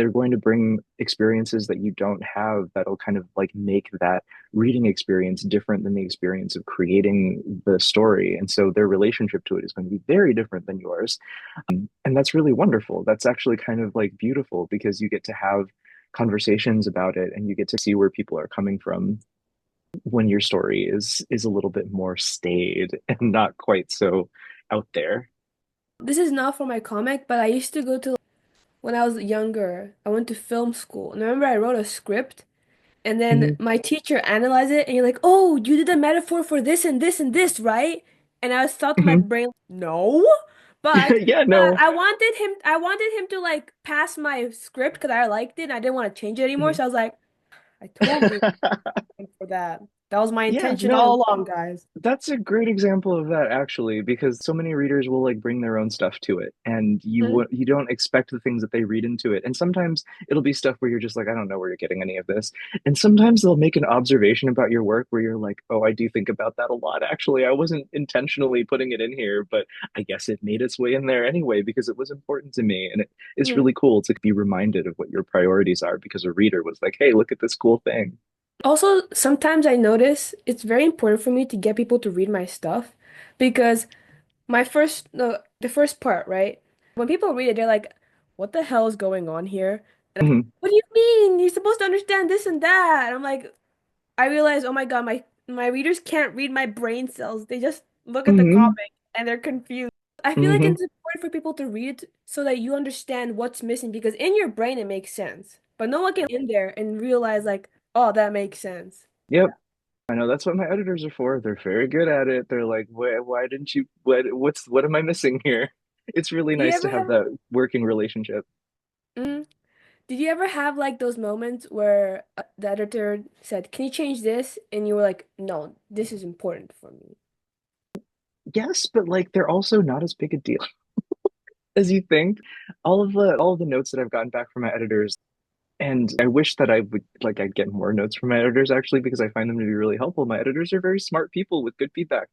they're going to bring experiences that you don't have that'll kind of like make that reading experience different than the experience of creating the story. And so their relationship to it is going to be very different than yours. And that's really wonderful. That's actually kind of like beautiful because you get to have conversations about it and you get to see where people are coming from when your story is a little bit more staid and not quite so out there. This is not for my comic, but I used to go to, when I was younger, I went to film school. And I remember I wrote a script, and then Mhm, my teacher analyzed it, and you're like, oh, you did a metaphor for this and this and this, right? And I was thought in my mhm. brain, no. But Yeah, but no. I wanted him to like pass my script because I liked it and I didn't want to change it anymore. Mhm. So I was like, I totally for that. That was my Yeah, intention no, all along, guys. that's a great example of that actually, because so many readers will like bring their own stuff to it, and you don't expect the things that they read into it. And sometimes it'll be stuff where you're just like, I don't know where you're getting any of this. And sometimes they'll make an observation about your work where you're like, oh, I do think about that a lot. Actually, I wasn't intentionally putting it in here, but I guess it made its way in there anyway because it was important to me. And it's Mhm. really cool to be reminded of what your priorities are because a reader was like, hey, look at this cool thing. Also, sometimes I notice it's very important for me to get people to read my stuff because the first part, right? When people read it, they're like, what the hell is going on here? Mhm, What do you mean? You're supposed to understand this and that. And I'm like, I realize, oh my God, my readers can't read my brain cells. They just look at the mhm, comic and they're confused. I feel like mhm. it's important for people to read so that you understand what's missing because in your brain it makes sense. But no one can in there and realize like, oh, that makes sense. Yep. I know that's what my editors are for. They're very good at it. They're like, why didn't you, what am I missing here? It's really Do you nice to ever have have that working relationship. mm, did you ever have like those moments where the editor said, "Can you change this?" and you were like, "No, this is important for me." Yes, but like they're also not as big a deal as you think. All of the notes that I've gotten back from my editors, and I wish that I would like I'd get more notes from my editors actually because I find them to be really helpful. My editors are very smart people with good feedback.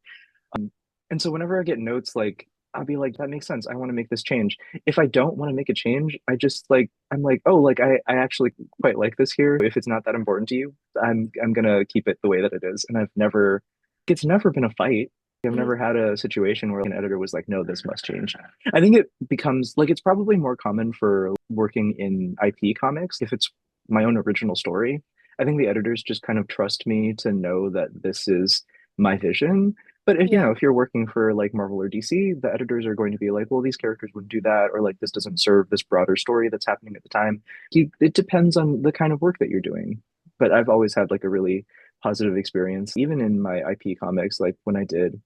And so whenever I get notes, like I'll be like, that makes sense. I want to make this change. If I don't want to make a change, I just like I'm like, oh, like I actually quite like this here. If it's not that important to you, I'm gonna keep it the way that it is. And it's never been a fight. I've Mhm. never had a situation where an editor was like, no, this must change. I think it becomes like it's probably more common for working in IP comics if it's my own original story. I think the editors just kind of trust me to know that this is my vision, but Yeah. if you're working for like Marvel or DC, the editors are going to be like, well, these characters wouldn't do that, or like this doesn't serve this broader story that's happening at the time. It depends on the kind of work that you're doing. But I've always had like a really positive experience, even in my IP comics. Like when I did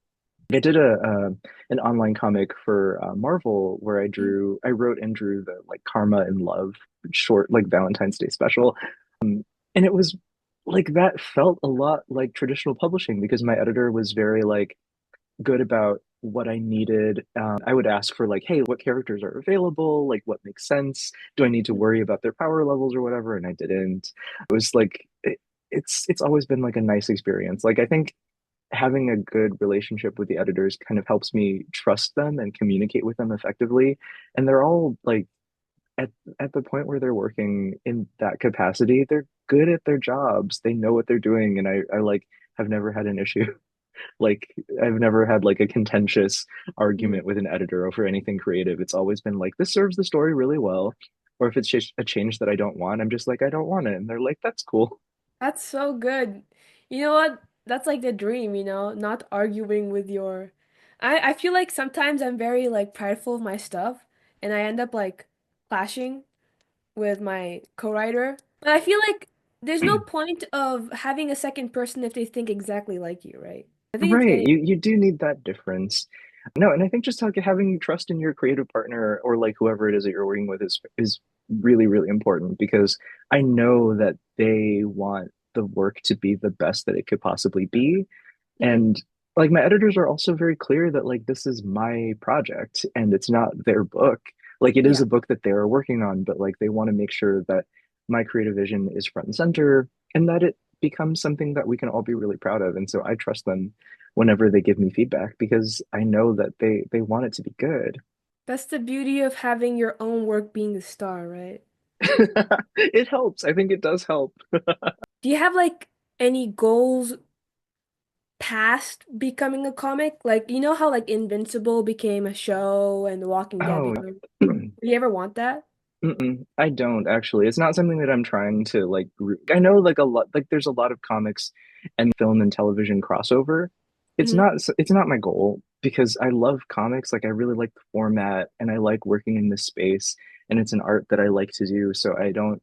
an online comic for Marvel where Mhm. I wrote and drew the like Karma and Love short like Valentine's Day special, and it was like that felt a lot like traditional publishing because my editor was very like good about what I needed. I would ask for like, hey, what characters are available? Like, what makes sense? Do I need to worry about their power levels or whatever? And I didn't. It was like it's always been like a nice experience. Like I think having a good relationship with the editors kind of helps me trust them and communicate with them effectively. And they're all like at at the point where they're working in that capacity, they're good at their jobs. They know what they're doing, and I like have never had an issue. Like I've never had like a contentious Mhm. argument with an editor over anything creative. It's always been like this serves the story really well. Or if it's just a change that I don't want, I'm just like I don't want it. And they're like, that's cool. That's so good. You know what? That's like the dream, not arguing with your I feel like sometimes I'm very like prideful of my stuff and I end up like clashing with my co-writer. But I feel like there's no point of having a second person if they think exactly like you, right? I think it's Right. getting You do need that difference. No, and I think just like having trust in your creative partner or like whoever it is that you're working with is really, really important because I know that they want the work to be the best that it could possibly be. Mhm. And like my editors are also very clear that like this is my project and it's not their book. Like it is Yeah. a book that they're working on, but like they want to make sure that my creative vision is front and center and that it becomes something that we can all be really proud of. And so I trust them whenever they give me feedback because I know that they want it to be good. That's the beauty of having your own work being the star, right? It helps. I think it does help. Do you have like any goals past becoming a comic? Like, you know how like Invincible became a show and The Walking Dead Oh, became. Do you ever want that? I don't actually. It's not something that I'm trying to like. I know like a lot, like there's a lot of comics and film and television crossover. Hmm. It's not my goal because I love comics. Like I really like the format and I like working in this space and it's an art that I like to do. So I don't,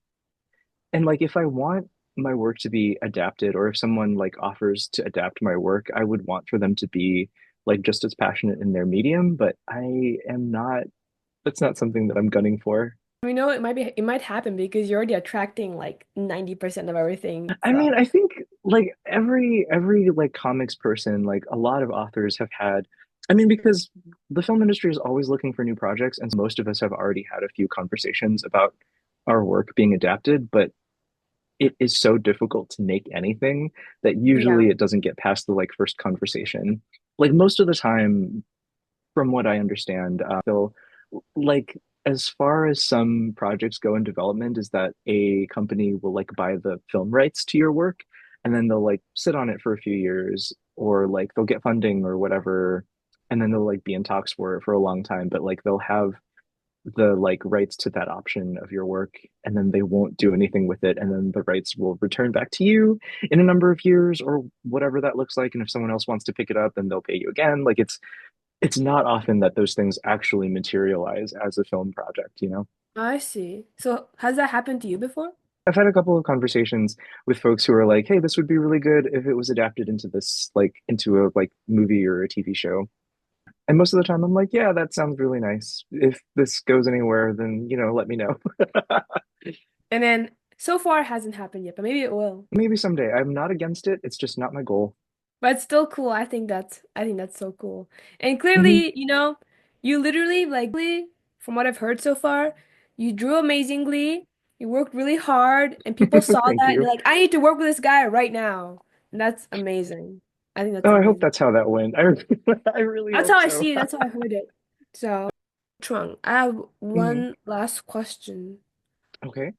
and like if I want my work to be adapted or if someone like offers to adapt my work, I would want for them to be like just as passionate in their medium, but I am not, that's not something that I'm gunning for. You know, it might happen because you're already attracting like 90% of everything. I mean, So, I think like every like comics person, like a lot of authors have had, I mean, because the film industry is always looking for new projects, and most of us have already had a few conversations about our work being adapted, but it is so difficult to make anything that yeah. usually it doesn't get past the like first conversation. Like most of the time, from what I understand, so like as far as some projects go in development, is that a company will like buy the film rights to your work, and then they'll like sit on it for a few years, or like they'll get funding or whatever, and then they'll like be in talks for it for a long time, but like they'll have the like rights to that option of your work and then they won't do anything with it and then the rights will return back to you in a number of years or whatever that looks like and if someone else wants to pick it up then they'll pay you again like it's not often that those things actually materialize as a film project, you know. I see. So, has that happened to you before? I've had a couple of conversations with folks who are like, hey, this would be really good if it was adapted into this like into a like movie or a TV show. And most of the time I'm like, yeah, that sounds really nice. If this goes anywhere, then, let me know. And then so far it hasn't happened yet, but maybe it will. Maybe someday. I'm not against it. It's just not my goal. But it's still cool. I think that's so cool. And Hmm. clearly, you know, you literally like from what I've heard so far, you drew amazingly, you worked really hard, and people saw Thank that and they're you. like, I need to work with this guy right now. And that's amazing. I think that's Oh, I hope amazing. that's how that went. I really That's hope how I so. see it. That's how I heard it. So, Trung, I have Hmm. one last question. Okay.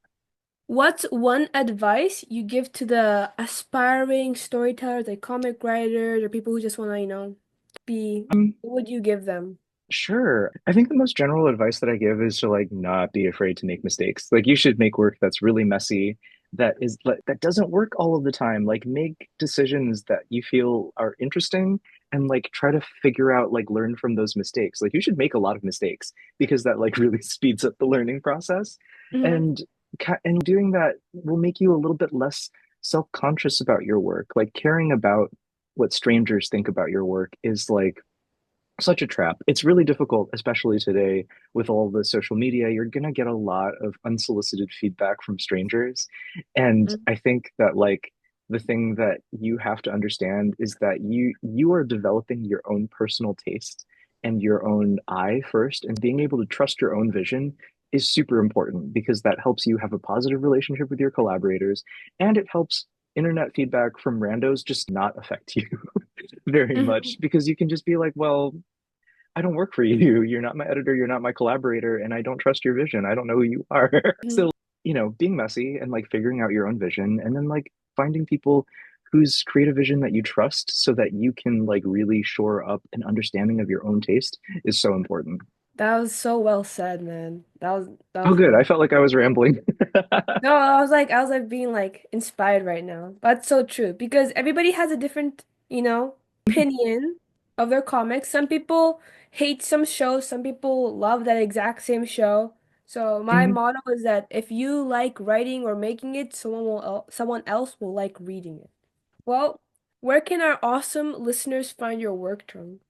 What's one advice you give to the aspiring storytellers, like comic writers, or people who just want to, be, what would you give them? Sure. I think the most general advice that I give is to like not be afraid to make mistakes. Like you should make work that's really messy, that doesn't work all of the time. Like make decisions that you feel are interesting and like try to figure out like learn from those mistakes. Like you should make a lot of mistakes because that like really speeds up the learning process. Hmm. And and doing that will make you a little bit less self-conscious about your work. Like caring about what strangers think about your work is like such a trap. It's really difficult, especially today with all the social media. You're going to get a lot of unsolicited feedback from strangers. And I think that like the thing that you have to understand is that you are developing your own personal taste and your own eye first, and being able to trust your own vision is super important because that helps you have a positive relationship with your collaborators and it helps internet feedback from randos just not affect you very Hmm. much because you can just be like, well, I don't work for you. You're not my editor. You're not my collaborator. And I don't trust your vision. I don't know who you are. Hmm. So, being messy and like figuring out your own vision and then like finding people whose creative vision that you trust so that you can like really shore up an understanding of your own taste is so important. That was so well said, man. That Oh, was good. really. I felt like I was rambling. No, I was like being like inspired right now. That's so true because everybody has a different, opinion of their comics. Some people hate some shows, some people love that exact same show. So my Mhm. motto is that if you like writing or making it, someone else will like reading it. Well, where can our awesome listeners find your work, Trung?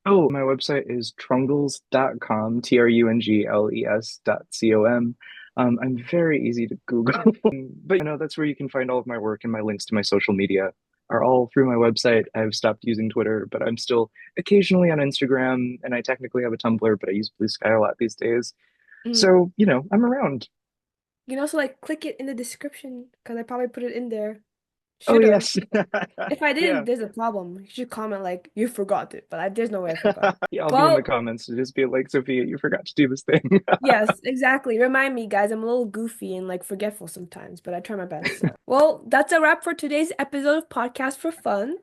Oh, my website is trungles.com, trungles.com. I'm very easy to Google, but that's where you can find all of my work and my links to my social media are all through my website. I've stopped using Twitter, but I'm still occasionally on Instagram, and I technically have a Tumblr, but I use Blue Sky a lot these days. Mhm. So, I'm around. You can also like click it in the description because I probably put it in there. Oh Should have. yes. If I didn't, Yeah. there's a problem. You should comment like you forgot it, but there's no way I forgot. Yeah, I'll be in the Well, comments to just be like, Sophia, you forgot to do this thing. yes, exactly. Remind me, guys. I'm a little goofy and like forgetful sometimes, but I try my best. So, well, that's a wrap for today's episode of Podcast for Fun.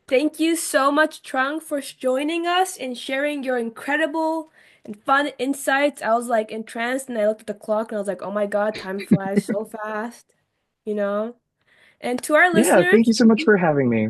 Thank you so much, Trung, for joining us and sharing your incredible and fun insights. I was like entranced and I looked at the clock and I was like, oh my God, time flies so fast, you know? And to our Yeah, thank you listeners, so much for having me.